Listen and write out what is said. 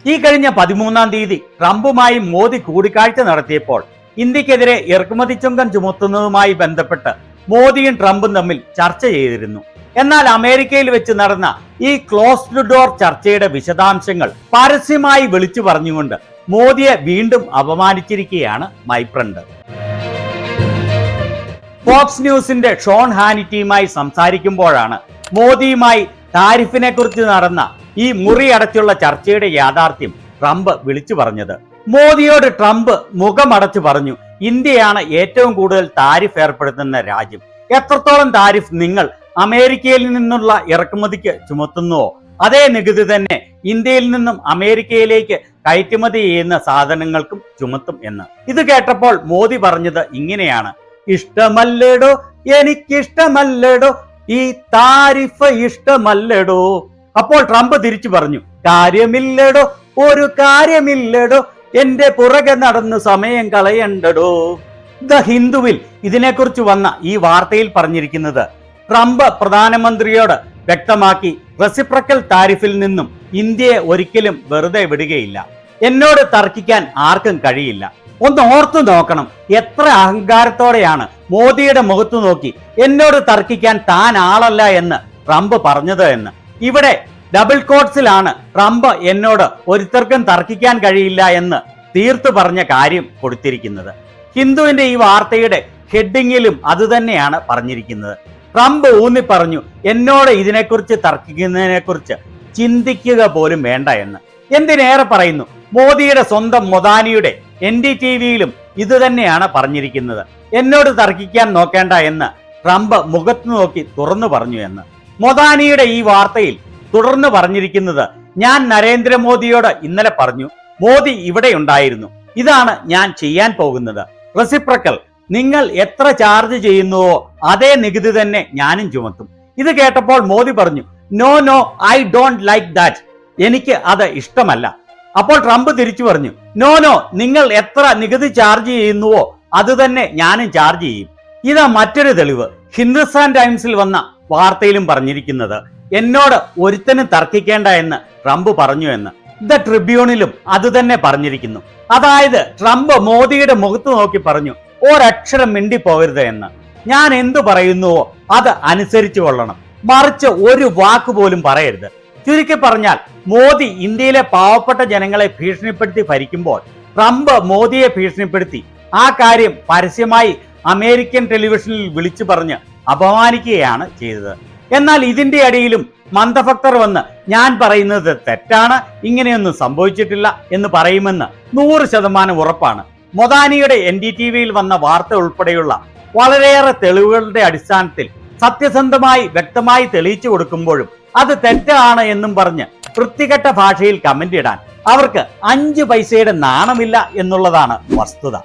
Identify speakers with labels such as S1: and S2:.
S1: ഈ കഴിഞ്ഞ 13-ാം തീയതി ട്രംപുമായി മോദി കൂടിക്കാഴ്ച നടത്തിയപ്പോൾ ഇന്ത്യക്കെതിരെ ഇറക്കുമതി ചുങ്കം ചുമത്തുന്നതുമായി ബന്ധപ്പെട്ട് മോദിയും ട്രംപും തമ്മിൽ ചർച്ച ചെയ്തിരുന്നു. എന്നാൽ അമേരിക്കയിൽ വെച്ച് നടന്ന ഈ ക്ലോസ്ഡ് ഡോർ ചർച്ചയുടെ വിശദാംശങ്ങൾ പരസ്യമായി വിളിച്ചു പറഞ്ഞുകൊണ്ട് മോദിയെ വീണ്ടും അപമാനിച്ചിരിക്കുകയാണ് മൈപ്രണ്ട്. ഫോക്സ് ന്യൂസിന്റെ ഷോൺ ഹാനിറ്റിയുമായി സംസാരിക്കുമ്പോഴാണ് മോദിയുമായി താരിഫിനെ കുറിച്ച് നടന്ന ഈ മുറിയടച്ചുള്ള ചർച്ചയുടെ യാഥാർത്ഥ്യം ട്രംപ് വിളിച്ചു പറഞ്ഞത്. മോദിയോട് ട്രംപ് മുഖമടച്ചു പറഞ്ഞു, ഇന്ത്യയാണ് ഏറ്റവും കൂടുതൽ താരിഫ് ഏർപ്പെടുത്തുന്ന രാജ്യം. എത്രത്തോളം താരിഫ് നിങ്ങൾ അമേരിക്കയിൽ നിന്നുള്ള ഇറക്കുമതിക്ക് ചുമത്തുന്നുവോ അതേ നികുതി തന്നെ ഇന്ത്യയിൽ നിന്നും അമേരിക്കയിലേക്ക് കയറ്റുമതി ചെയ്യുന്ന സാധനങ്ങൾക്കും ചുമത്തും എന്ന്. ഇത് കേട്ടപ്പോൾ മോദി പറഞ്ഞത് ഇങ്ങനെയാണ്: ഇഷ്ടമല്ലടോ, എനിക്കിഷ്ടമല്ലടോ, ഈ താരിഫ് ഇഷ്ടമല്ലടോ. അപ്പോൾ ട്രംപ് തിരിച്ചു പറഞ്ഞു, കാര്യമില്ലടോ, ഒരു കാര്യമില്ലടോ, എന്റെ പുറകെ നടന്ന് സമയം കളയണ്ടടോ. ദ ഹിന്ദുവിൽ ഇതിനെക്കുറിച്ച് വന്ന ഈ വാർത്തയിൽ പറഞ്ഞിരിക്കുന്നത്, ട്രംപ് പ്രധാനമന്ത്രിയോട് വ്യക്തമാക്കി, റെസിപ്രക്കൽ താരിഫിൽ നിന്നും ഇന്ത്യയെ ഒരിക്കലും വെറുതെ വിടുകയില്ല. എന്നോട് തർക്കിക്കാൻ ആർക്കും കഴിയില്ല. ഒന്ന് ഓർത്തു നോക്കണം, എത്ര അഹങ്കാരത്തോടെയാണ് മോദിയുടെ മുഖത്തു നോക്കി എന്നോട് തർക്കിക്കാൻ താൻ ആളല്ല എന്ന് ട്രംപ് പറഞ്ഞത് എന്ന്. ഇവിടെ ഡബിൾ കോട്ട്സിലാണ് ട്രംപ് എന്നോട് ഒരുത്തർക്കും തർക്കിക്കാൻ കഴിയില്ല എന്ന് തീർത്തു പറഞ്ഞ കാര്യം കൊടുത്തിരിക്കുന്നത്. ഹിന്ദുവിന്റെ ഈ വാർത്തയുടെ ഹെഡിങ്ങിലും അതുതന്നെയാണ് പറഞ്ഞിരിക്കുന്നത്. ട്രംപ് ഊന്നി പറഞ്ഞു, എന്നോട് ഇതിനെക്കുറിച്ച് തർക്കിക്കുന്നതിനെക്കുറിച്ച് ചിന്തിക്കുക പോലും വേണ്ട എന്ന്. എന്തിനേറെ പറയുന്നു, മോദിയുടെ സ്വന്തം മൊദാനിയുടെ NDTVയിലും ഇത് തന്നെയാണ് പറഞ്ഞിരിക്കുന്നത്. എന്നോട് തർക്കിക്കാൻ നോക്കേണ്ട എന്ന് ട്രംപ് മുഖത്ത് നോക്കി തുറന്നു പറഞ്ഞു എന്ന്. മൊദാനിയുടെ ഈ വാർത്തയിൽ തുടർന്ന് പറഞ്ഞിരിക്കുന്നത്, ഞാൻ നരേന്ദ്രമോദിയോട് ഇന്നലെ പറഞ്ഞു, മോദി ഇവിടെ ഉണ്ടായിരുന്നു, ഇതാണ് ഞാൻ ചെയ്യാൻ പോകുന്നത്. റെസിപ്രക്കൽ, നിങ്ങൾ എത്ര ചാർജ് ചെയ്യുന്നുവോ അതേ നികുതി തന്നെ ഞാനും ചുമത്തും. ഇത് കേട്ടപ്പോൾ മോദി പറഞ്ഞു, no no, I don't like that, എനിക്ക് അത് ഇഷ്ടമല്ല. അപ്പോൾ ട്രംപ് തിരിച്ചു പറഞ്ഞു, നോ നോ, നിങ്ങൾ എത്ര നികുതി ചാർജ് ചെയ്യുന്നുവോ അത് തന്നെ ഞാനും ചാർജ് ചെയ്യും. ഇതാ മറ്റൊരു തെളിവ്. ഹിന്ദുസ്ഥാൻ ടൈംസിൽ വന്ന വാർത്തയിലും പറഞ്ഞിരിക്കുന്നത്, എന്നോട് ഒരുത്തനും തർക്കിക്കേണ്ട എന്ന് ട്രംപ് പറഞ്ഞു എന്ന്. ദ ട്രിബ്യൂണിലും അത് തന്നെ പറഞ്ഞിരിക്കുന്നു. അതായത് ട്രംപ് മോദിയുടെ മുഖത്ത് നോക്കി പറഞ്ഞു, ഒരക്ഷരം മിണ്ടിപ്പോകരുത് എന്ന്. ഞാൻ എന്തു പറയുന്നുവോ അത് അനുസരിച്ചു കൊള്ളണം, മറിച്ച് ഒരു വാക്ക് പോലും പറയരുത്. ചുരുക്കി പറഞ്ഞാൽ, മോദി ഇന്ത്യയിലെ പാവപ്പെട്ട ജനങ്ങളെ ഭീഷണിപ്പെടുത്തി ഭരിക്കുമ്പോൾ ട്രംപ് മോദിയെ ഭീഷണിപ്പെടുത്തി ആ കാര്യം പരസ്യമായി അമേരിക്കൻ ടെലിവിഷനിൽ വിളിച്ചു പറഞ്ഞ് അപമാനിക്കുകയാണ് ചെയ്തത്. എന്നാൽ ഇതിന്റെ അടിയിലും മന്ദഭക്തർ വന്ന് ഞാൻ പറയുന്നത് തെറ്റാണ്, ഇങ്ങനെയൊന്നും സംഭവിച്ചിട്ടില്ല എന്ന് പറയുമെന്ന് 100% ഉറപ്പാണ്. മൊദാനിയുടെ NDTVയിൽ വന്ന വാർത്ത ഉൾപ്പെടെയുള്ള വളരെയേറെ തെളിവുകളുടെ അടിസ്ഥാനത്തിൽ സത്യസന്ധമായി വ്യക്തമായി തെളിയിച്ചു കൊടുക്കുമ്പോഴും അത് തെറ്റാണ് എന്നും പറഞ്ഞ് വൃത്തികെട്ട ഭാഷയിൽ കമന്റ് ഇടാൻ അവർക്ക് 5 പൈസയുടെ നാണമില്ല എന്നുള്ളതാണ് വസ്തുത.